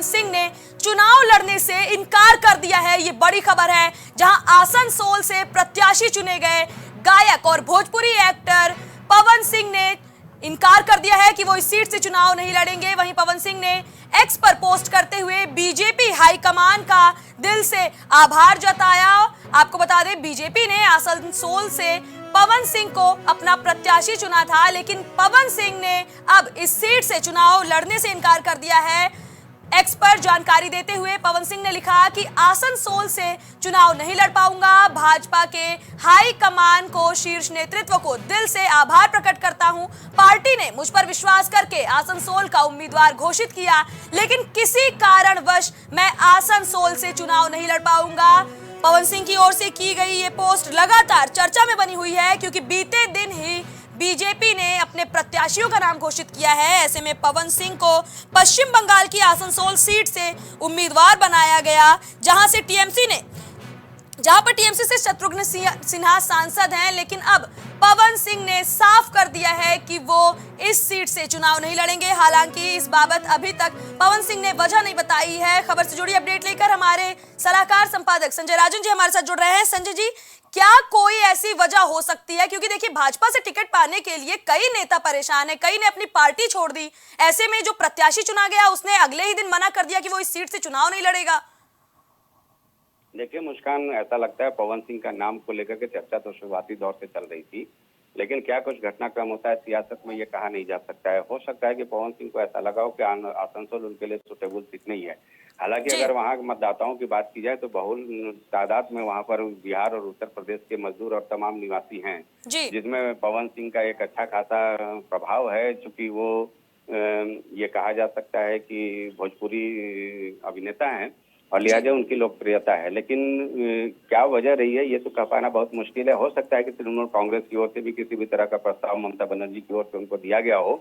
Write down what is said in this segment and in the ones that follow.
सिंह ने चुनाव लड़ने से इनकार कर दिया है। ये बड़ी खबर है, जहां आसनसोल से प्रत्याशी चुने गए गायक और भोजपुरी एक्टर पवन सिंह ने इनकार कर दिया है कि वो इस सीट से चुनाव नहीं लड़ेंगे। वहीं पवन सिंह ने एक्स पर पोस्ट करते हुए बीजेपी हाईकमान का दिल से आभार जताया। आपको बता दें, बीजेपी ने आसनसोल से पवन सिंह को अपना प्रत्याशी चुना था, लेकिन पवन सिंह ने अब इस सीट से चुनाव लड़ने से इनकार कर दिया है। एक्स पर जानकारी देते हुए पवन सिंह ने लिखा कि आसनसोल से चुनाव नहीं लड़ पाऊंगा। भाजपा के हाई कमान को, शीर्ष नेतृत्व को दिल से आभार प्रकट करता हूं। पार्टी ने मुझ पर विश्वास करके आसनसोल का उम्मीदवार घोषित किया, लेकिन किसी कारणवश मैं आसनसोल से चुनाव नहीं लड़ पाऊंगा। पवन सिंह की ओर से की गई ये पोस्ट लगातार चर्चा में बनी हुई है, क्योंकि बीते दिन ही बीजेपी ने अपने प्रत्याशियों का नाम घोषित किया है। ऐसे में पवन सिंह को पश्चिम बंगाल की आसनसोल सीट से उम्मीदवार बनाया गया, जहां पर टीएमसी से शत्रुघ्न सिन्हा सांसद हैं, लेकिन अब पवन सिंह ने साफ कर दिया है कि वो इस सीट से चुनाव नहीं लड़ेंगे। हालांकि इस बाबत अभी तक पवन सिंह ने वजह नहीं बताई है। खबर से जुड़ी अपडेट लेकर हमारे सलाहकार संपादक संजय राजन जी हमारे साथ जुड़ रहे हैं। संजय जी, क्या कोई ऐसी वजह हो सकती है, क्योंकि देखिए भाजपा से टिकट पाने के लिए कई नेता परेशान है, कई ने अपनी पार्टी छोड़ दी। ऐसे में जो प्रत्याशी चुना गया उसने अगले ही दिन मना कर दिया कि वो इस सीट से चुनाव नहीं लड़ेगा। देखिए मुस्कान, ऐसा लगता है पवन सिंह का नाम को लेकर के चर्चा तो शुरुआती दौर से चल रही थी, लेकिन क्या कुछ घटनाक्रम होता है सियासत में ये कहा नहीं जा सकता है। हो सकता है कि पवन सिंह को ऐसा लगा हो कि आसनसोल उनके लिए सुटेबल सीट नहीं है। हालांकि अगर वहाँ मतदाताओं की बात की जाए तो बहुल तादाद में वहाँ पर बिहार और उत्तर प्रदेश के मजदूर और तमाम निवासी हैं, जिसमें पवन सिंह का एक अच्छा खासा प्रभाव है। चूंकि वो ये कहा जा सकता है कि भोजपुरी अभिनेता हैं और लिहाजा उनकी लोकप्रियता है, लेकिन क्या वजह रही है ये तो कह पाना बहुत मुश्किल है। हो सकता है कि तृणमूल कांग्रेस की ओर से भी किसी भी तरह का प्रस्ताव ममता बनर्जी की ओर से उनको दिया गया हो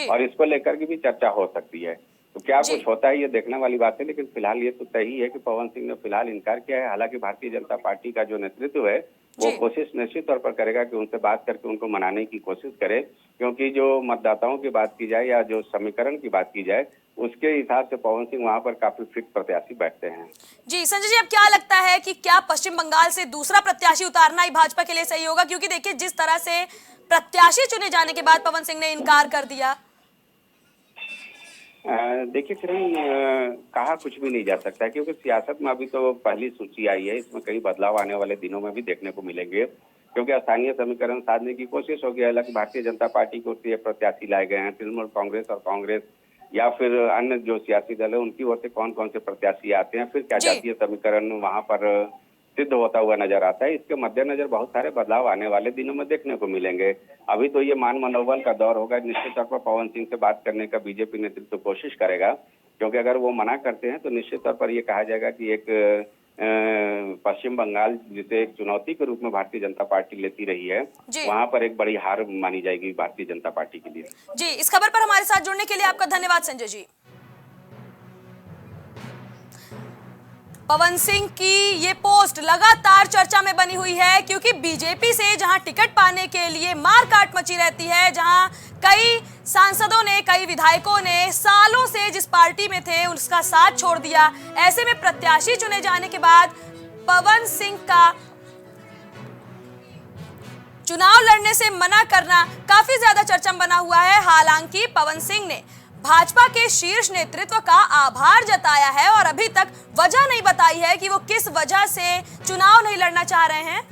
और इसको लेकर के भी चर्चा हो सकती है। तो क्या कुछ होता है ये देखने वाली बात है, लेकिन फिलहाल ये तो तय ही है कि पवन सिंह ने फिलहाल इनकार किया है। हालांकि भारतीय जनता पार्टी का जो नेतृत्व है वो कोशिश निश्चित तौर पर करेगा कि उनसे बात करके उनको मनाने की कोशिश करे, क्योंकि जो मतदाताओं की बात की जाए या जो समीकरण की बात की जाए उसके हिसाब से पवन सिंह वहां पर काफी फिट प्रत्याशी बैठते हैं। जी संजय जी, अब क्या लगता है कि क्या पश्चिम बंगाल से दूसरा प्रत्याशी उतारना ही भाजपा के लिए सही होगा, क्योंकि देखिए जिस तरह से प्रत्याशी चुने जाने के बाद पवन सिंह ने इनकार कर दिया। देखिए किरण, कहा कुछ भी नहीं जा सकता, क्योंकि सियासत में अभी तो पहली सूची आई है। इसमें कई बदलाव आने वाले दिनों में भी देखने को मिलेंगे, क्योंकि स्थानीय समीकरण साधने की कोशिश होगी। हालांकि भारतीय जनता पार्टी को प्रत्याशी लाए गए हैं, तृणमूल कांग्रेस और कांग्रेस या फिर अन्य जो सियासी दल है उनकी ओर से कौन कौन से प्रत्याशी आते हैं, फिर क्या जातीय समीकरण वहां पर सिद्ध होता हुआ नजर आता है। इसके मद्देनजर बहुत सारे बदलाव आने वाले दिनों में देखने को मिलेंगे। अभी तो ये मान मनोबल का दौर होगा। निश्चित तौर पर पवन सिंह से बात करने का बीजेपी नेतृत्व कोशिश करेगा, क्योंकि अगर वो मना करते हैं तो निश्चित तौर पर ये कहा जाएगा कि एक पश्चिम बंगाल जिसे एक चुनौती के रूप में भारतीय जनता पार्टी लेती रही है, वहां पर एक बड़ी हार मानी जाएगी भारतीय जनता पार्टी के लिए। जी, इस खबर पर हमारे साथ जुड़ने के लिए आपका धन्यवाद संजय जी। पवन सिंह की ये पोस्ट लगातार चर्चा में बनी हुई है, क्योंकि बीजेपी से जहां टिकट पाने के लिए मारकाट मची रहती है, जहां कई सांसदों ने, कई विधायकों ने सालों से जिस पार्टी में थे उसका साथ छोड़ दिया। ऐसे में प्रत्याशी चुने जाने के बाद पवन सिंह का चुनाव लड़ने से मना करना काफी ज्यादा चर्चा में बना हुआ है। हालांकि पवन सिंह ने भाजपा के शीर्ष नेतृत्व का आभार जताया है और अभी तक वजह नहीं बताई है कि वो किस वजह से चुनाव नहीं लड़ना चाह रहे हैं।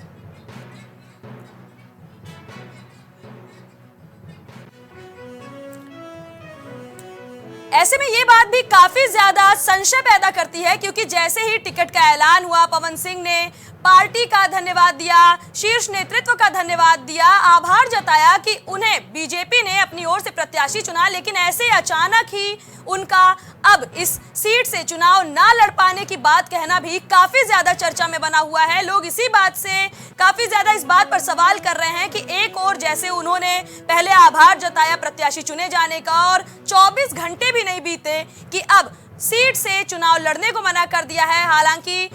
ऐसे में ये बात भी काफी ज्यादा संशय पैदा करती है, क्योंकि जैसे ही टिकट का ऐलान हुआ पवन सिंह ने पार्टी का धन्यवाद दिया, शीर्ष नेतृत्व का धन्यवाद दिया, आभार जताया कि उन्हें बीजेपी ने अपनी ओर से प्रत्याशी चुना, लेकिन ऐसे अचानक ही उनका अब इस सीट से चुनाव ना लड़ पाने की बात कहना भी काफी ज्यादा चर्चा में बना हुआ है। लोग इसी बात से काफी ज्यादा इस बात पर सवाल कर रहे हैं कि एक और जैसे उन्होंने पहले आभार जताया प्रत्याशी चुने जाने का और 24 घंटे भी नहीं बीते कि अब सीट से चुनाव लड़ने को मना कर दिया है। हालांकि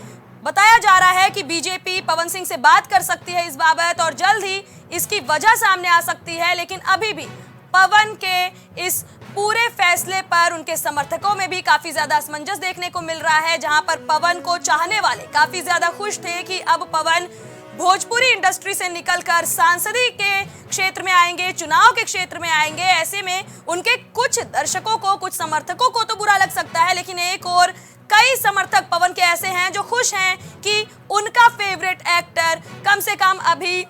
बताया जा रहा है कि बीजेपी पवन सिंह से बात कर सकती है इस बाबत और जल्द ही इसकी वजह सामने आ सकती है, लेकिन अभी भी पवन के इस पूरे फैसले पर उनके समर्थकों में भी काफी ज्यादा असमंजस देखने को मिल रहा है, जहां पर पवन को चाहने वाले काफी ज्यादा खुश थे कि अब पवन भोजपुरी इंडस्ट्री से निकलकर सांसदी के क्षेत्र में आएंगे, चुनाव के क्षेत्र में आएंगे। ऐसे में उनके कुछ दर्शकों को, कुछ समर्थकों को तो बुरा लग सकता है, लेकिन एक और कई समर्थक पवन के ऐसे हैं जो खुश हैं कि उनका फेवरेट एक्टर कम से कम अभी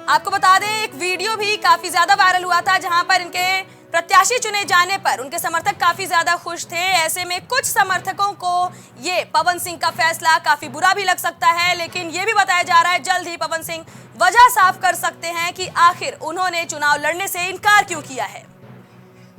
आपको बता दें, एक वीडियो भी काफी ज्यादा वायरल हुआ था जहां पर इनके प्रत्याशी चुने जाने पर उनके समर्थक काफी ज्यादा खुश थे। ऐसे में कुछ समर्थकों को ये पवन सिंह का फैसला काफी बुरा भी लग सकता है, लेकिन ये भी बताया जा रहा है जल्द ही पवन सिंह वजह साफ कर सकते हैं कि आखिर उन्होंने चुनाव लड़ने से इनकार क्यों किया है।